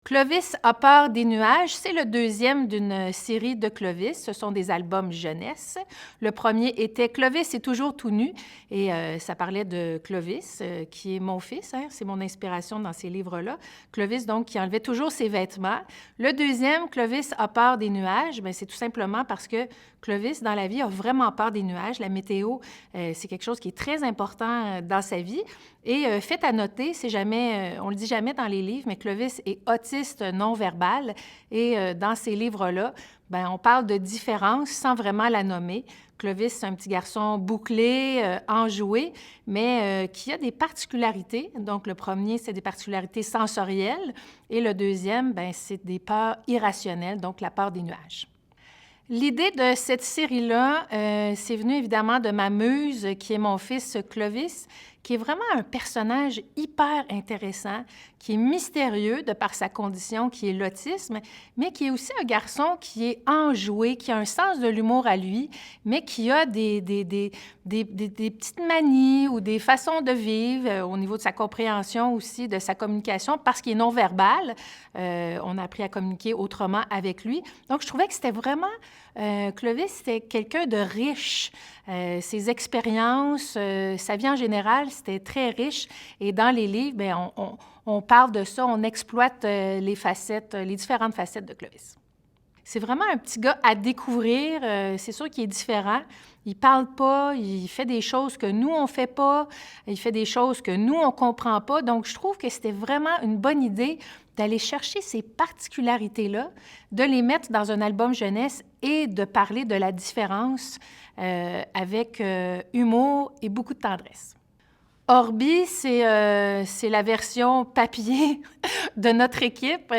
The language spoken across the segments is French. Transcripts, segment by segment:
Clovis a peur des nuages, c'est le deuxième d'une série de Clovis. Ce sont des albums jeunesse. Le premier était Clovis est toujours tout nu et ça parlait de Clovis, qui est mon fils, hein, c'est mon inspiration dans ces livres-là. Clovis, donc, qui enlevait toujours ses vêtements. Le deuxième, Clovis a peur des nuages, bien, c'est tout simplement parce que Clovis, dans la vie, a vraiment peur des nuages. La météo, c'est quelque chose qui est très important dans sa vie. Et fait à noter, c'est jamais, on le dit jamais dans les livres, mais Clovis est autiste non-verbal. Et dans ces livres-là, bien, on parle de différence sans vraiment la nommer. Clovis, c'est un petit garçon bouclé, enjoué, mais qui a des particularités. Donc, le premier, c'est des particularités sensorielles. Et le deuxième, bien, c'est des peurs irrationnelles, donc la peur des nuages. L'idée de cette série-là, c'est venu évidemment de ma muse, qui est mon fils Clovis, qui est vraiment un personnage hyper intéressant, qui est mystérieux de par sa condition, qui est l'autisme, mais qui est aussi un garçon qui est enjoué, qui a un sens de l'humour à lui, mais qui a des petites manies ou des façons de vivre au niveau de sa compréhension aussi, de sa communication, parce qu'il est non-verbal. On a appris à communiquer autrement avec lui. Donc, je trouvais que c'était vraiment... Clovis, c'était quelqu'un de riche. Ses expériences, sa vie en général, c'était très riche. Et dans les livres, bien, on parle de ça, on exploite les facettes, les différentes facettes de Clovis. C'est vraiment un petit gars à découvrir. C'est sûr qu'il est différent. Il parle pas, il fait des choses que nous, on fait pas. Il fait des choses que nous, on comprend pas. Donc, je trouve que c'était vraiment une bonne idée d'aller chercher ces particularités-là, de les mettre dans un album jeunesse et de parler de la différence avec humour et beaucoup de tendresse. Orbi, c'est la version papier de notre équipe.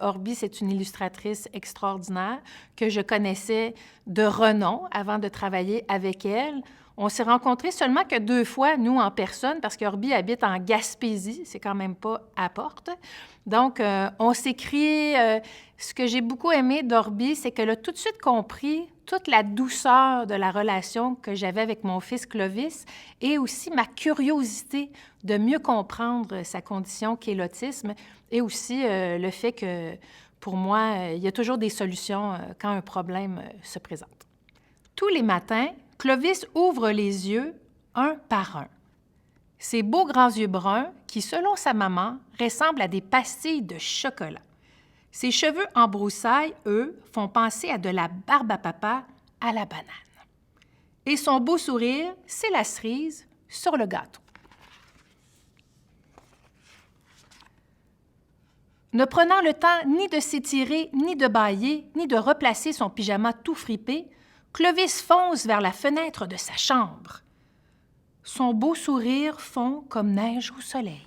Orbi, c'est une illustratrice extraordinaire que je connaissais de renom avant de travailler avec elle. On s'est rencontrés seulement que 2 fois, nous, en personne, parce qu'Orbi habite en Gaspésie, c'est quand même pas à Porte. Donc, on s'écrit. Ce que j'ai beaucoup aimé d'Orbi, c'est qu'elle a tout de suite compris toute la douceur de la relation que j'avais avec mon fils Clovis et aussi ma curiosité de mieux comprendre sa condition qui est l'autisme et aussi le fait que, pour moi, il y a toujours des solutions quand un problème se présente. Tous les matins, Clovis ouvre les yeux un par un. Ses beaux grands yeux bruns qui, selon sa maman, ressemblent à des pastilles de chocolat. Ses cheveux en broussailles, eux, font penser à de la barbe à papa à la banane. Et son beau sourire, c'est la cerise sur le gâteau. Ne prenant le temps ni de s'étirer, ni de bâiller, ni de replacer son pyjama tout fripé, Clovis fonce vers la fenêtre de sa chambre. Son beau sourire fond comme neige au soleil.